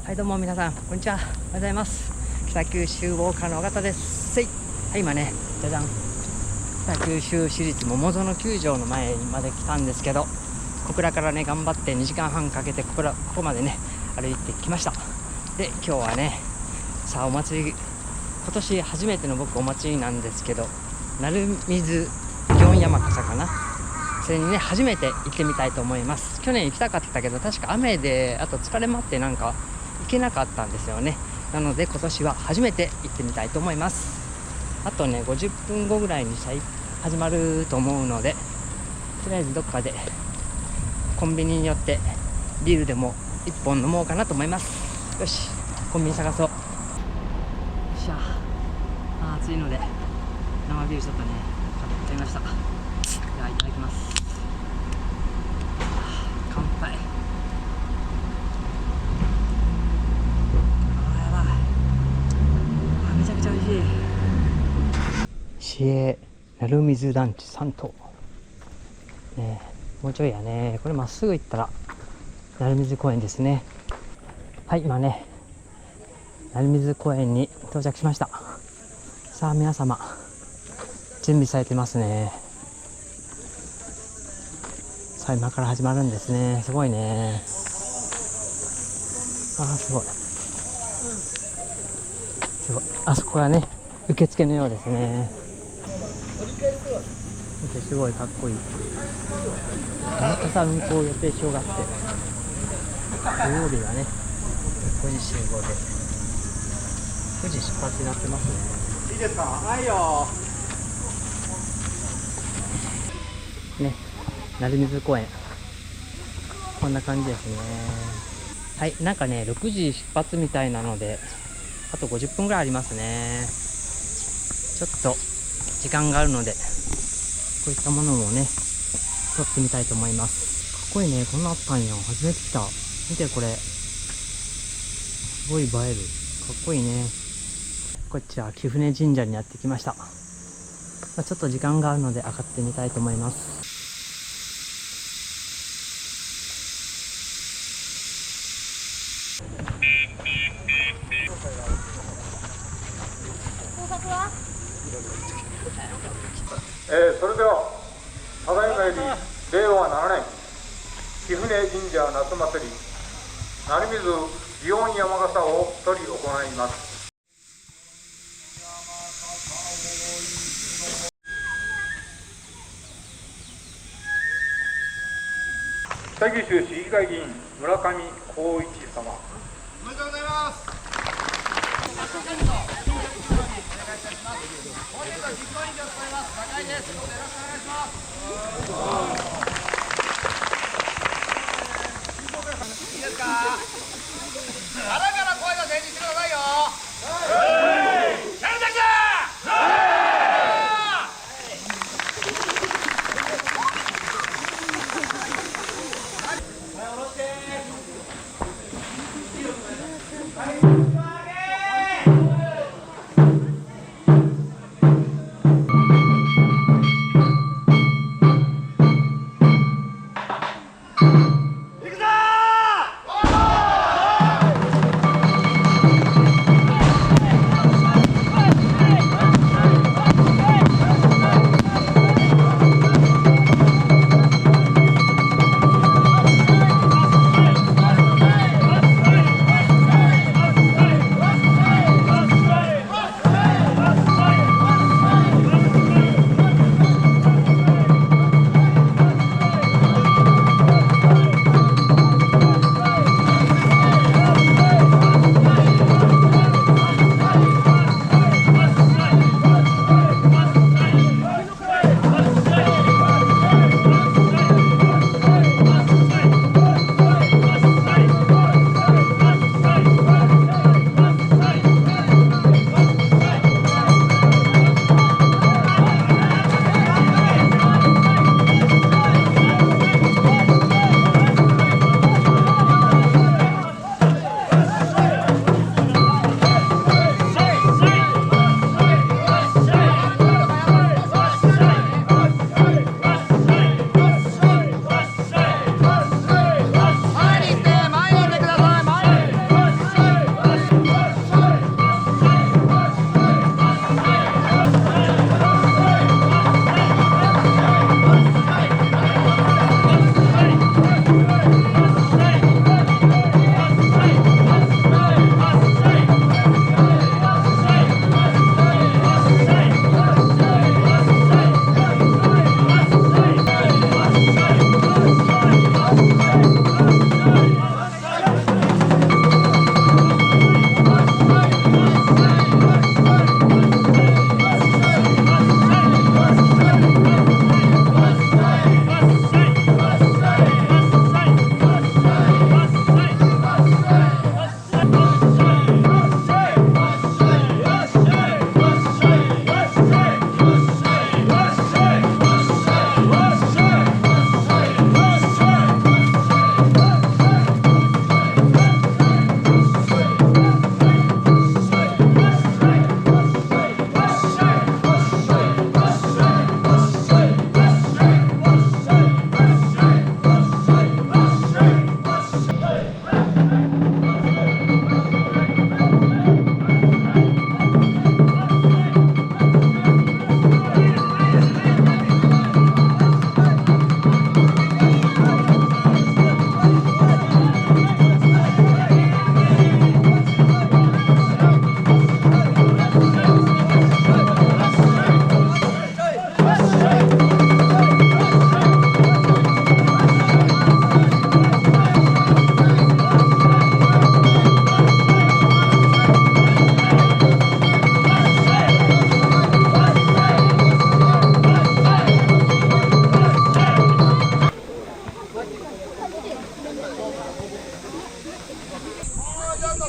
はい、どうも皆さんこんにちは。おはようございます。北九州ウォーカーの尾形です。はい、今ね、じゃじゃん、北九州市立桃園球場の前まで来たんですけど、小倉からね頑張って2時間半かけてここまでね歩いてきました。で、今日はね、さあお祭り、今年初めての僕お祭りなんですけど、鳴水祇園山笠かな、それにね初めて行ってみたいと思います。去年行きたかったけど確か雨で、あと疲れもあってなんか行けなかったんですよね。なので今年は初めて行ってみたいと思います。あとね50分後ぐらいに始まると思うので、とりあえずどっかでコンビニに寄ってビールでも1本飲もうかなと思います。よし、コンビニ探そう。よっしゃ、暑いので生ビールちょっとね買ってみました。では、いただきます。乾杯。やばい、めちゃくちゃ美味しい。市営鳴水団地3棟ね、もうちょいやね。これまっすぐ行ったら鳴水公園ですね。はい、今ね鳴水公園に到着しました。さあ皆様準備されてますね。さあ今から始まるんですね。すごいね。すごいすごい。あそこはね受付のようですね。すごいかっこいい。山笠運行予定表があって、土曜日はね5時集合で9時出発になってますね。いいですか？はいよね。鳴水公園こんな感じですね。はい、なんかね6時出発みたいなので、あと50分ぐらいありますね。ちょっと時間があるのでこういったものもね撮ってみたいと思います。かっこいいね。こんなあったんや。初めて来た。見てこれ、すごい映える。かっこいいね。こっちは貴船神社にやってきました。ちょっと時間があるので上がってみたいと思います。それではただいまより令和7年貴船神社夏祭り鳴水祇園山笠を取り行います。北九州市議会議員村上光一様、おめでとうございます。本日は実行委員で務めます高井です。よろしくお願いします。いいですか？腹から声が返事してくださいよ。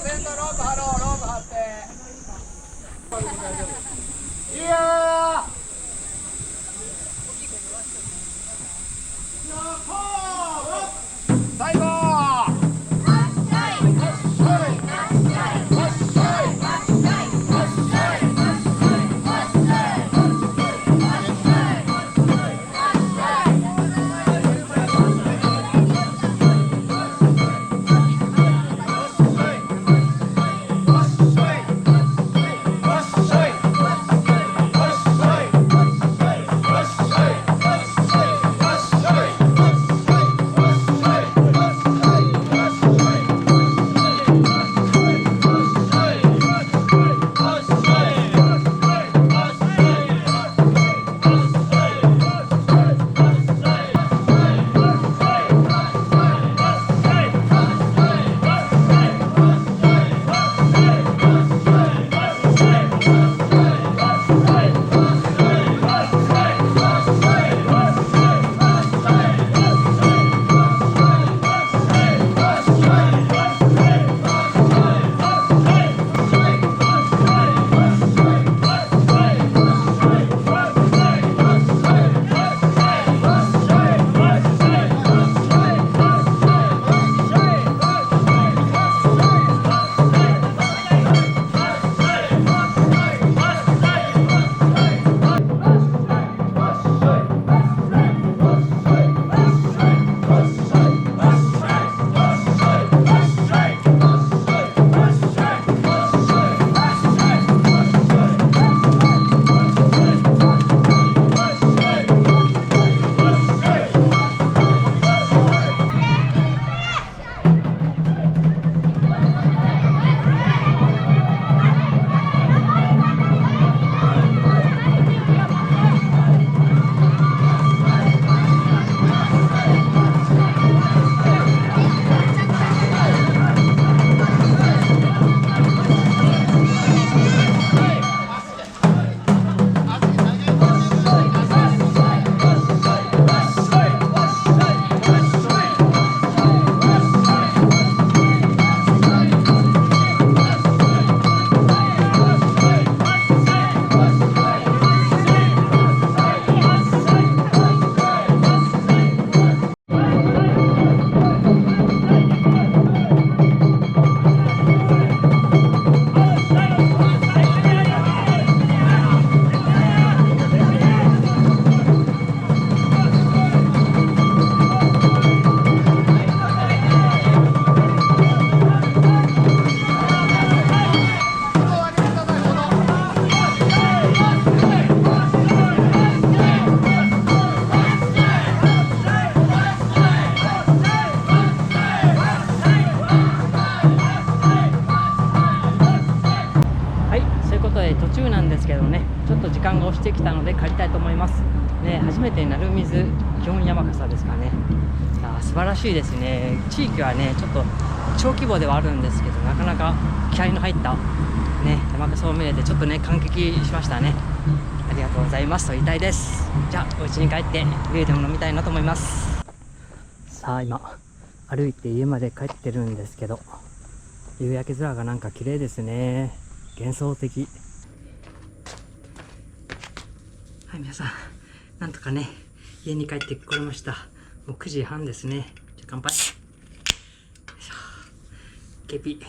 先頭ロープ張ろう、ロープ張って。いやー。最後。時間が押してきたので帰りたいと思います。ね、初めて鳴水祇園山笠ですかね。素晴らしいですね。地域はねちょっと小規模ではあるんですけど、なかなか気合の入ったね山笠を見れてちょっとね感激しましたね。ありがとうございますと言いたいです。じゃあお家に帰ってビールでも飲みたいなと思います。さあ今歩いて家まで帰ってるんですけど、夕焼け空がなんか綺麗ですね。幻想的。はい、皆さんなんとかね家に帰ってこれました。もう9時半ですね。じゃあ乾杯。よいしょ。ケピ。